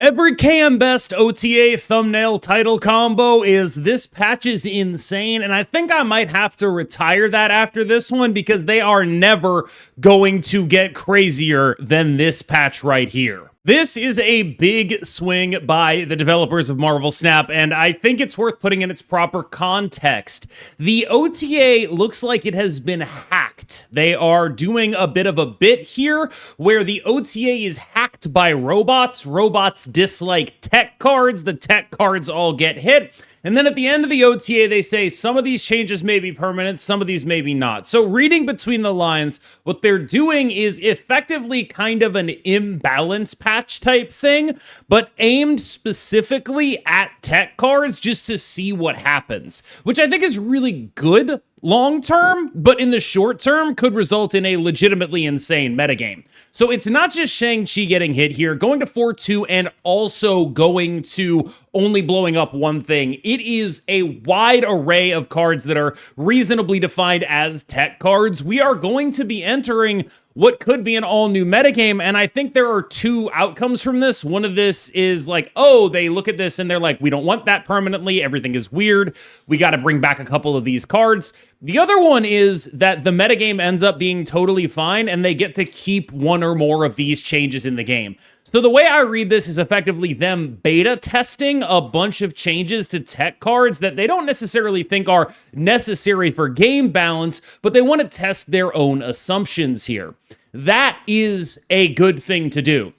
Every KMBest OTA thumbnail title combo is "this patch is insane," and I think I might have to retire that after this one because they are never going to get crazier than this patch right here. This is a big swing by the developers of Marvel Snap, and I think it's worth putting in its proper context. The OTA looks like it has been hacked. They are doing a bit of a bit here where the OTA is hacked by robots. Robots dislike tech cards. The tech cards all get hit. And then at the end of the OTA, they say some of these changes may be permanent, some of these maybe not. So reading between the lines, what they're doing is effectively kind of an imbalance patch type thing, but aimed specifically at tech cards just to see what happens, which I think is really good long term, but in the short term could result in a legitimately insane metagame. So it's not just Shang-Chi getting hit here, going to 4-2 and also going to only blowing up one thing. It is a wide array of cards that are reasonably defined as tech cards. We are going to be entering what could be an all-new metagame, and I think there are two outcomes from this. One of this is like, oh, they look at this and they're like, we don't want that permanently, everything is weird, we got to bring back a couple of these cards. The other one is that the metagame ends up being totally fine and they get to keep one or more of these changes in the game. So the way I read this is effectively them beta testing a bunch of changes to tech cards that they don't necessarily think are necessary for game balance, but they want to test their own assumptions here. That is a good thing to do.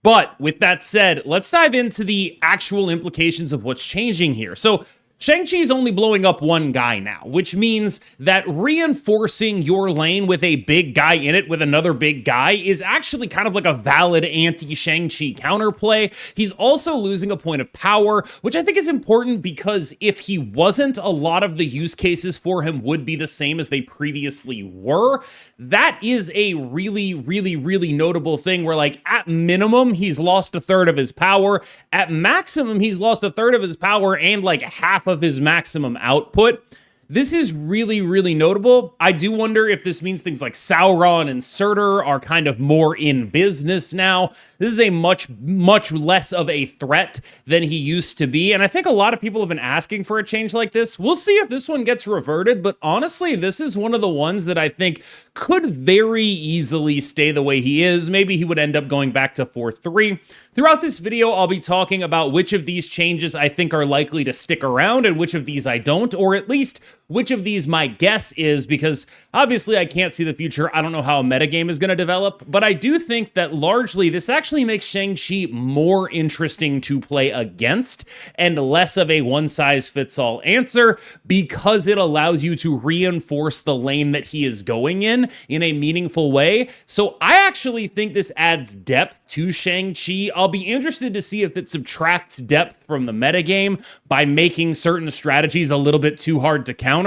But with that said, let's dive into the actual implications of what's changing here. So Shang-Chi's only blowing up one guy now, which means that reinforcing your lane with a big guy in it with another big guy is actually kind of like a valid anti-Shang-Chi counterplay. He's also losing a point of power, which I think is important because if he wasn't, a lot of the use cases for him would be the same as they previously were. That is a really, really, really notable thing where, like, at minimum, he's lost a third of his power. At maximum, he's lost a third of his power and like half of his maximum output. This is really, really notable. I do wonder if this means things like Sauron and Surtur are kind of more in business now. This is a much, much less of a threat than he used to be. And I think a lot of people have been asking for a change like this. We'll see if this one gets reverted, but honestly, this is one of the ones that I think could very easily stay the way he is. Maybe he would end up going back to 4-3. Throughout this video, I'll be talking about which of these changes I think are likely to stick around and which of these I don't, or at least which of these my guess is, because obviously I can't see the future. I don't know how a metagame is going to develop, but I do think that largely this actually makes Shang-Chi more interesting to play against and less of a one-size-fits-all answer because it allows you to reinforce the lane that he is going in a meaningful way. So I actually think this adds depth to Shang-Chi. I'll be interested to see if it subtracts depth from the metagame by making certain strategies a little bit too hard to counter.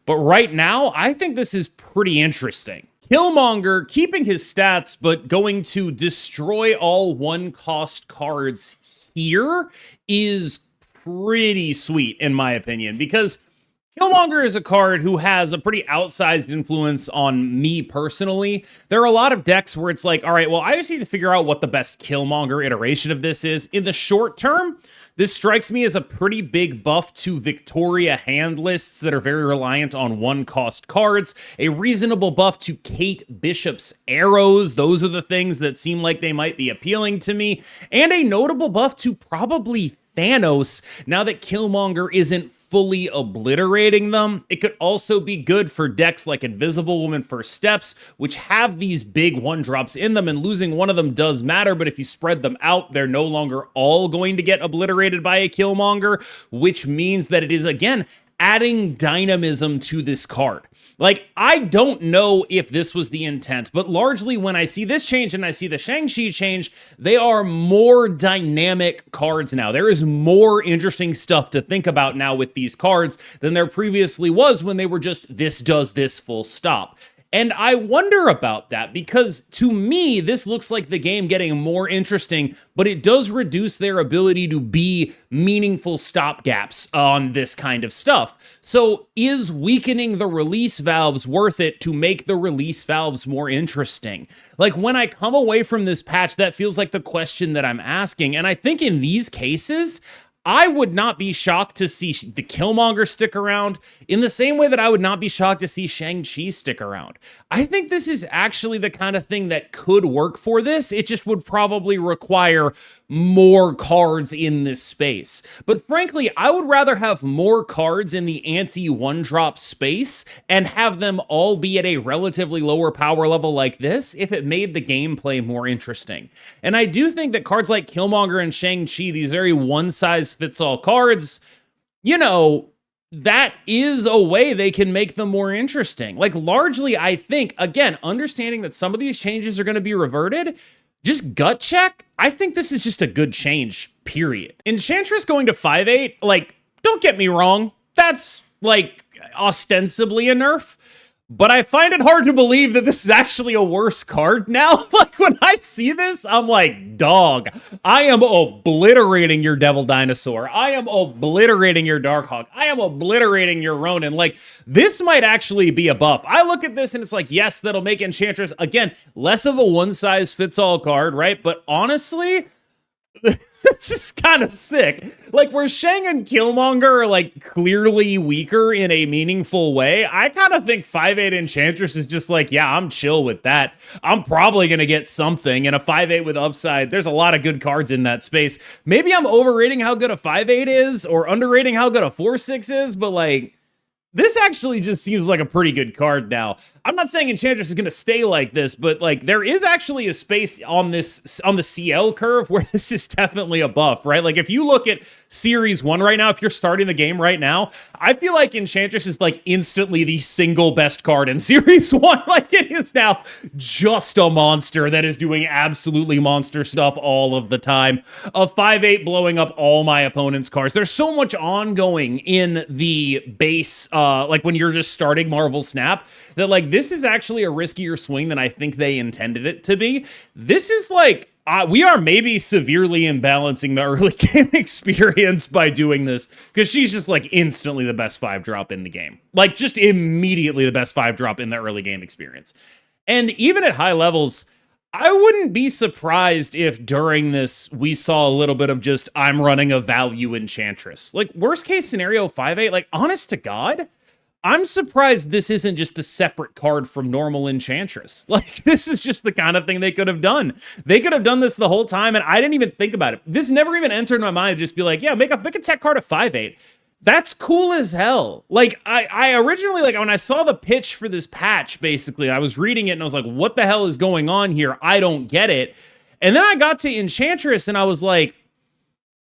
But right now, I think this is pretty interesting. Killmonger keeping his stats, but going to destroy all one-cost cards here is pretty sweet, in my opinion, because Killmonger is a card who has a pretty outsized influence on me personally. There are a lot of decks where it's like, all right, well, I just need to figure out what the best Killmonger iteration of this is. In the short term, this strikes me as a pretty big buff to Victoria hand lists that are very reliant on one-cost cards, a reasonable buff to Kate Bishop's arrows. Those are the things that seem like they might be appealing to me, and a notable buff to probably Thanos, now that Killmonger isn't fully obliterating them. It could also be good for decks like Invisible Woman First Steps, which have these big one-drops in them, and losing one of them does matter, but if you spread them out, they're no longer all going to get obliterated by a Killmonger, which means that it is, again, adding dynamism to this card. Like, I don't know if this was the intent, but largely when I see this change and I see the Shang-Chi change, they are more dynamic cards now. There is more interesting stuff to think about now with these cards than there previously was when they were just, this does this, full stop. And I wonder about that because to me, this looks like the game getting more interesting, but it does reduce their ability to be meaningful stopgaps on this kind of stuff. So is weakening the release valves worth it to make the release valves more interesting? Like when I come away from this patch, that feels like the question that I'm asking. And I think in these cases, I would not be shocked to see the Killmonger stick around in the same way that I would not be shocked to see Shang-Chi stick around. I think this is actually the kind of thing that could work for this. It just would probably require more cards in this space. But frankly, I would rather have more cards in the anti-one-drop space and have them all be at a relatively lower power level like this if it made the gameplay more interesting. And I do think that cards like Killmonger and Shang-Chi, these very one-size-fits-all cards, you know, that is a way they can make them more interesting. Like, largely, I think, again, understanding that some of these changes are going to be reverted, just gut check, I think this is just a good change, period. Enchantress going to 5/8, like, don't get me wrong, that's, like, ostensibly a nerf, but I find it hard to believe that this is actually a worse card now. Like, when I see this, I'm like, dog, I am obliterating your Devil Dinosaur. I am obliterating your Darkhawk. I am obliterating your Ronin. Like, this might actually be a buff. I look at this and it's like, yes, that'll make Enchantress, again, less of a one-size-fits-all card, right? But honestly, it's just kind of sick. Like, where Shang and Killmonger are, like, clearly weaker in a meaningful way, I kind of think 5/8 Enchantress is just like, yeah, I'm chill with that. I'm probably going to get something, and a 5/8 with upside, there's a lot of good cards in that space. Maybe I'm overrating how good a 5/8 is, or underrating how good a 4/6 is, but, like, this actually just seems like a pretty good card now. I'm not saying Enchantress is going to stay like this, but like there is actually a space on this, on the CL curve where this is definitely a buff, right? Like if you look at Series 1 right now, if you're starting the game right now, I feel like Enchantress is like instantly the single best card in Series 1. Like it is now just a monster that is doing absolutely monster stuff all of the time. A 5/8 blowing up all my opponent's cards. There's so much ongoing in the base, like when you're just starting Marvel Snap, that like this is actually a riskier swing than I think they intended it to be. This is like, we are maybe severely imbalancing the early game experience by doing this, because she's just like instantly the best 5-drop in the game. Like just immediately the best 5-drop in the early game experience. And even at high levels, I wouldn't be surprised if during this we saw a little bit of just, I'm running a value Enchantress. Like worst case scenario 5/8, like honest to God, I'm surprised this isn't just a separate card from normal Enchantress. Like, this is just the kind of thing they could have done. They could have done this the whole time, and I didn't even think about it. This never even entered my mind to just be like, yeah, make a tech card a 5/8. That's cool as hell. Like, I originally, like, when I saw the pitch for this patch, basically, I was reading it, and I was like, what the hell is going on here? I don't get it. And then I got to Enchantress, and I was like,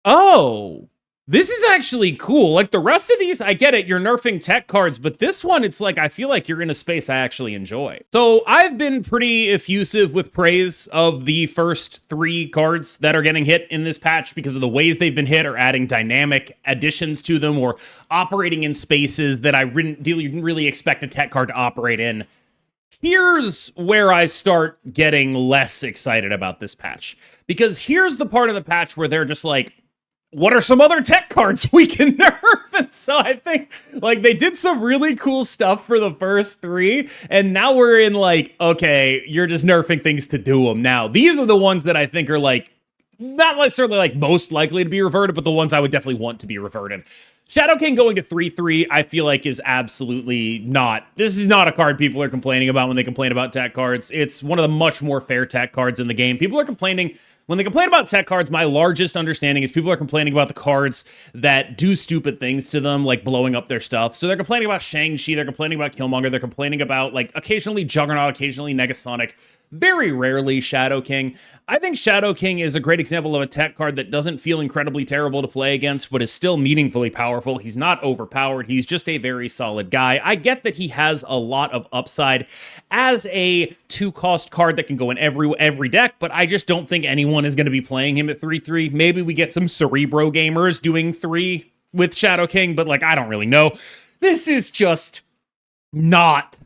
oh, this is actually cool. Like the rest of these, I get it, you're nerfing tech cards, but this one, it's like, I feel like you're in a space I actually enjoy. So I've been pretty effusive with praise of the first 3 cards that are getting hit in this patch because of the ways they've been hit or adding dynamic additions to them or operating in spaces that I didn't really expect a tech card to operate in. Here's where I start getting less excited about this patch, because here's the part of the patch where they're just like, what are some other tech cards we can nerf? And so I think like they did some really cool stuff for the first 3. And now we're in like, okay, you're just nerfing things to do them now. These are the ones that I think are like, not necessarily like most likely to be reverted, but the ones I would definitely want to be reverted. Shadow King going to 3/3, I feel like is absolutely not. This is not a card people are complaining about when they complain about tech cards. It's one of the much more fair tech cards in the game. People are complaining. When they complain about tech cards, my largest understanding is people are complaining about the cards that do stupid things to them, like blowing up their stuff. So they're complaining about Shang-Chi, they're complaining about Killmonger, they're complaining about, like, occasionally Juggernaut, occasionally Negasonic, very rarely Shadow King. I think Shadow King is a great example of a tech card that doesn't feel incredibly terrible to play against, but is still meaningfully powerful. He's not overpowered. He's just a very solid guy. I get that he has a lot of upside as a 2-cost card that can go in every deck, but I just don't think anyone is going to be playing him at 3/3. Maybe we get some Cerebro gamers doing 3 with Shadow King, but like, I don't really know. This is just not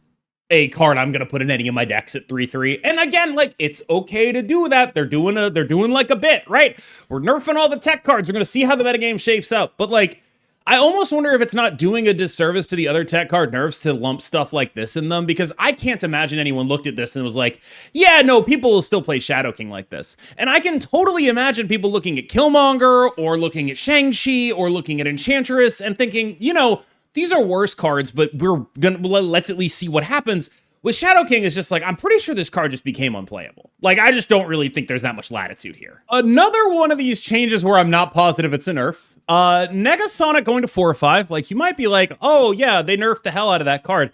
a card I'm gonna put in any of my decks at 3/3. And again, like, it's okay to do that. They're doing like a bit, right? We're nerfing all the tech cards. We're gonna see how the metagame shapes out. But like, I almost wonder if it's not doing a disservice to the other tech card nerfs to lump stuff like this in them, because I can't imagine anyone looked at this and was like, yeah, no, people will still play Shadow King like this. And I can totally imagine people looking at Killmonger or looking at Shang-Chi or looking at Enchantress and thinking, you know, these are worse cards, but let's at least see what happens. With Shadow King, it's just like, I'm pretty sure this card just became unplayable. Like, I just don't really think there's that much latitude here. Another one of these changes where I'm not positive it's a nerf. Negasonic going to 4 or 5. Like, you might be like, oh yeah, they nerfed the hell out of that card.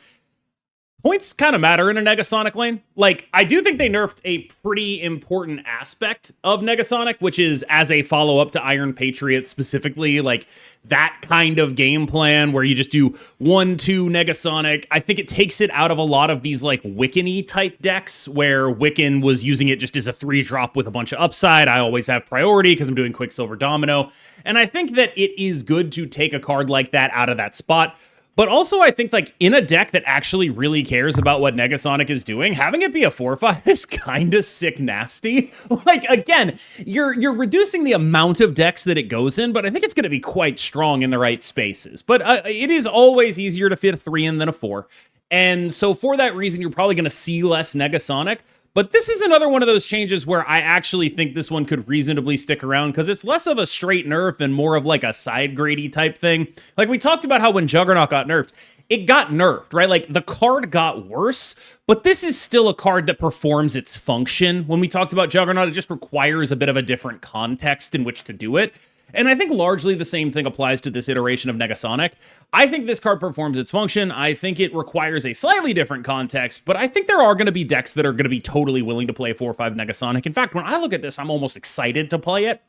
Points kind of matter in a Negasonic lane. Like, I do think they nerfed a pretty important aspect of Negasonic, which is as a follow-up to Iron Patriot specifically, like that kind of game plan where you just do 1-2 Negasonic. I think it takes it out of a lot of these like Wiccan-y type decks where Wiccan was using it just as a 3-drop with a bunch of upside. I always have priority because I'm doing Quicksilver Domino. And I think that it is good to take a card like that out of that spot. But also, I think, like, in a deck that actually really cares about what Negasonic is doing, having it be a 4/5 is kind of sick nasty. Like, again, you're reducing the amount of decks that it goes in, but I think it's going to be quite strong in the right spaces. But it is always easier to fit a 3 in than a 4. And so for that reason, you're probably going to see less Negasonic. But this is another one of those changes where I actually think this one could reasonably stick around because it's less of a straight nerf and more of like a side grady type thing. Like we talked about how when Juggernaut got nerfed, it got nerfed, right? Like the card got worse, but this is still a card that performs its function. When we talked about Juggernaut, it just requires a bit of a different context in which to do it. And I think largely the same thing applies to this iteration of Negasonic. I think this card performs its function. I think it requires a slightly different context, but I think there are going to be decks that are going to be totally willing to play 4/5 Negasonic. In fact, when I look at this, I'm almost excited to play it.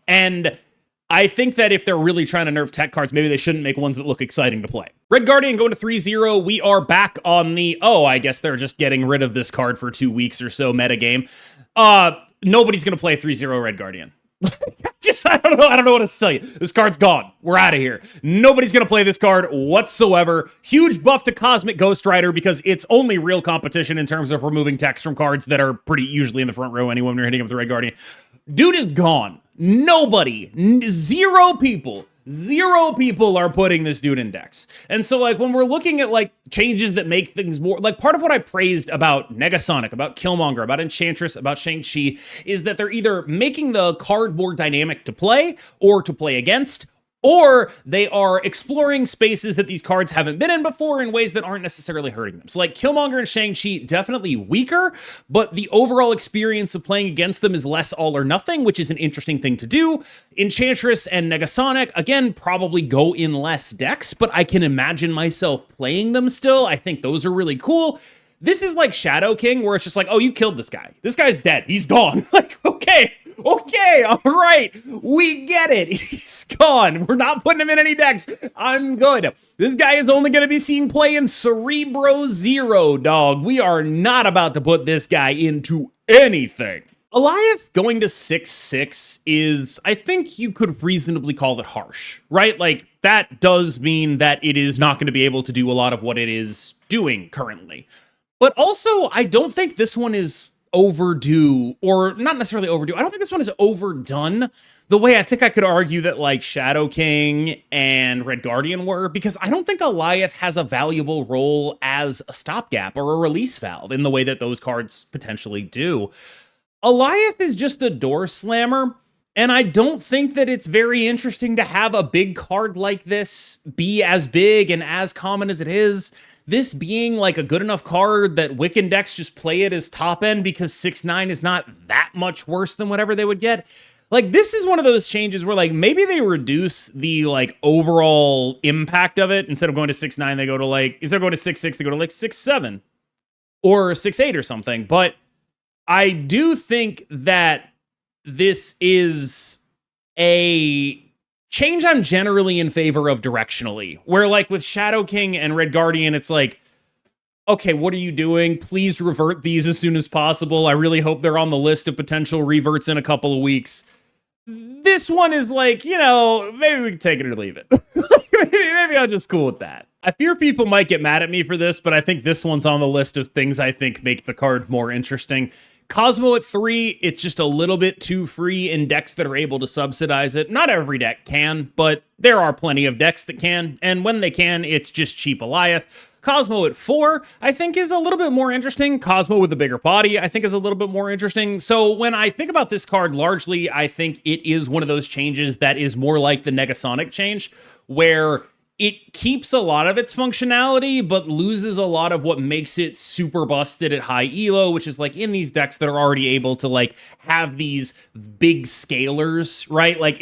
And I think that if they're really trying to nerf tech cards, maybe they shouldn't make ones that look exciting to play. Red Guardian going to 3-0. We are back on the, I guess they're just getting rid of this card for 2 weeks or so metagame. Nobody's going to play 3-0 Red Guardian. I don't know what to tell you. This card's gone. We're out of here. Nobody's going to play this card whatsoever. Huge buff to Cosmic Ghost Rider because it's only real competition in terms of removing text from cards that are pretty usually in the front row anyway when you're hitting up the Red Guardian. Dude is gone. Nobody, zero people are putting this dude in decks. And so like when we're looking at like changes that make things more like part of what I praised about Negasonic, about Killmonger, about Enchantress, about Shang-Chi is that they're either making the card more dynamic to play or to play against, or they are exploring spaces that these cards haven't been in before in ways that aren't necessarily hurting them. So like Killmonger and Shang-Chi, definitely weaker, but the overall experience of playing against them is less all or nothing, which is an interesting thing to do. Enchantress and Negasonic, again, probably go in less decks, but I can imagine myself playing them still. I think those are really cool. This is like Shadow King, where it's just like, oh, you killed this guy. This guy's dead. He's gone. Like, okay, all right. We get it. He's gone. We're not putting him in any decks. I'm good. This guy is only going to be seen play in Cerebro Zero, dog. We are not about to put this guy into anything. Eliath going to 6/6 is, I think you could reasonably call it harsh, right? Like, that does mean that it is not going to be able to do a lot of what it is doing currently. But also, I don't think this one is overdue, or not necessarily overdue. I don't think this one is overdone the way I think I could argue that like Shadow King and Red Guardian were, because I don't think Eliath has a valuable role as a stopgap or a release valve in the way that those cards potentially do. Eliath is just a door slammer, and I don't think that it's very interesting to have a big card like this be as big and as common as it is. This being like a good enough card that Wiccan decks just play it as top end because 6/9 is not that much worse than whatever they would get. Like, this is one of those changes where like maybe they reduce the like overall impact of it. Instead of going to 6/9, they go to like, instead of going to 6/6, they go to like 6/7 or 6/8 or something. But I do think that this is a change I'm generally in favor of directionally, where like with Shadow King and Red Guardian, it's like, okay, what are you doing? Please revert these as soon as possible. I really hope they're on the list of potential reverts in a couple of weeks. This one is like, you know, maybe we can take it or leave it. Maybe I'm just cool with that. I fear people might get mad at me for this, but I think this one's on the list of things I think make the card more interesting. Cosmo at 3, it's just a little bit too free in decks that are able to subsidize it. Not every deck can, but there are plenty of decks that can, and when they can, it's just cheap Goliath. Cosmo at 4, I think is a little bit more interesting. Cosmo with a bigger body, I think is a little bit more interesting. So when I think about this card, largely, I think it is one of those changes that is more like the Negasonic change, where it keeps a lot of its functionality, but loses a lot of what makes it super busted at high elo, which is like in these decks that are already able to like have these big scalers, right? Like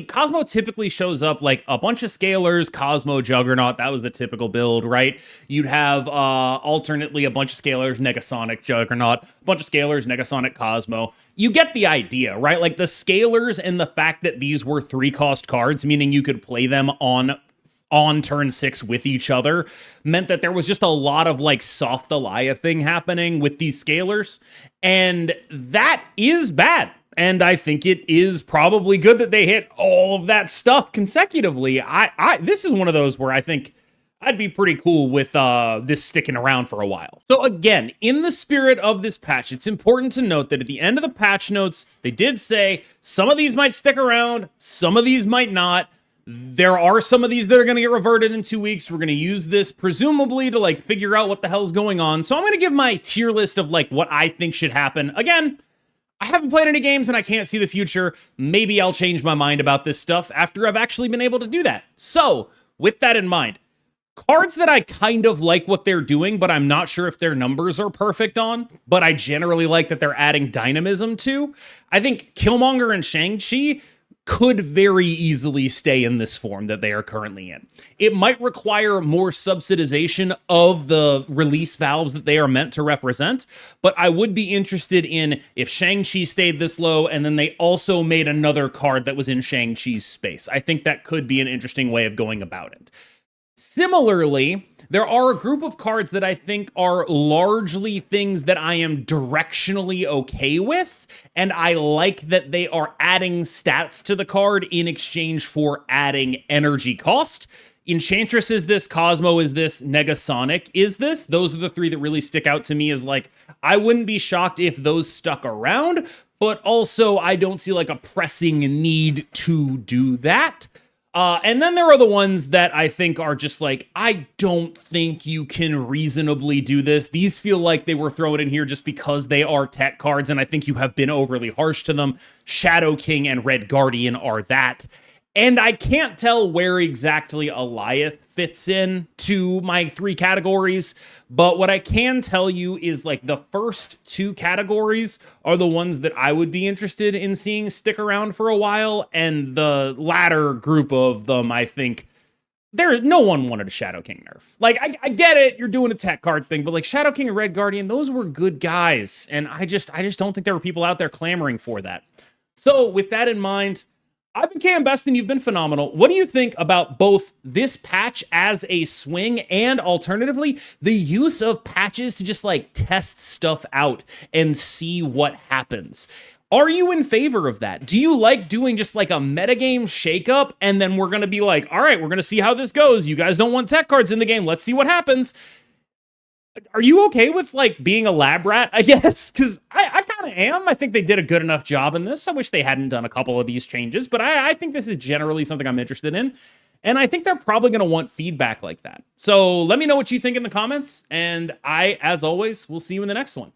Cosmo typically shows up like a bunch of scalers, Cosmo, Juggernaut, that was the typical build, right? You'd have alternately a bunch of scalers, Negasonic, Juggernaut, a bunch of scalers, Negasonic, Cosmo. You get the idea, right? Like the scalers and the fact that these were 3-cost cards, meaning you could play them on turn 6 with each other, meant that there was just a lot of like soft Goliathing happening with these scalers, and that is bad. And I think it is probably good that they hit all of that stuff consecutively. This is one of those where I think I'd be pretty cool with this sticking around for a while. So again, in the spirit of this patch, it's important to note that at the end of the patch notes, they did say some of these might stick around, some of these might not. There are some of these that are going to get reverted in 2 weeks. We're going to use this presumably to like figure out what the hell's going on. So I'm going to give my tier list of like what I think should happen. Again, I haven't played any games and I can't see the future. Maybe I'll change my mind about this stuff after I've actually been able to do that. So with that in mind, cards that I kind of like what they're doing, but I'm not sure if their numbers are perfect on, but I generally like that they're adding dynamism to. I think Killmonger and Shang-Chi could very easily stay in this form that they are currently in. It might require more subsidization of the release valves that they are meant to represent, but I would be interested in if Shang-Chi stayed this low and then they also made another card that was in Shang-Chi's space. I think that could be an interesting way of going about it. Similarly, there are a group of cards that I think are largely things that I am directionally okay with, and I like that they are adding stats to the card in exchange for adding energy cost. Enchantress is this, Cosmo is this, Negasonic is this. Those are the 3 that really stick out to me as like, I wouldn't be shocked if those stuck around, but also I don't see like a pressing need to do that. And then there are the ones that I think are just like, I don't think you can reasonably do this. These feel like they were thrown in here just because they are tech cards, and I think you have been overly harsh to them. Shadow King and Red Guardian are that. And I can't tell where exactly Goliath fits in to my 3 categories, but what I can tell you is like the first 2 categories are the ones that I would be interested in seeing stick around for a while, and the latter group of them, I think, no one wanted a Shadow King nerf. Like, I get it, you're doing a tech card thing, but like Shadow King and Red Guardian, those were good guys, and I just don't think there were people out there clamoring for that. So with that in mind, I've been KMBest and you've been phenomenal. What do you think about both this patch as a swing and alternatively the use of patches to just like test stuff out and see what happens? Are you in favor of that? Do you like doing just like a metagame shakeup and then we're going to be like, all right, we're going to see how this goes. You guys don't want tech cards in the game. Let's see what happens. Are you okay with like being a lab rat, I guess? Because I kind of am. I think they did a good enough job in this. I wish they hadn't done a couple of these changes, but I think this is generally something I'm interested in. And I think they're probably going to want feedback like that. So let me know what you think in the comments. And as always, we'll see you in the next one.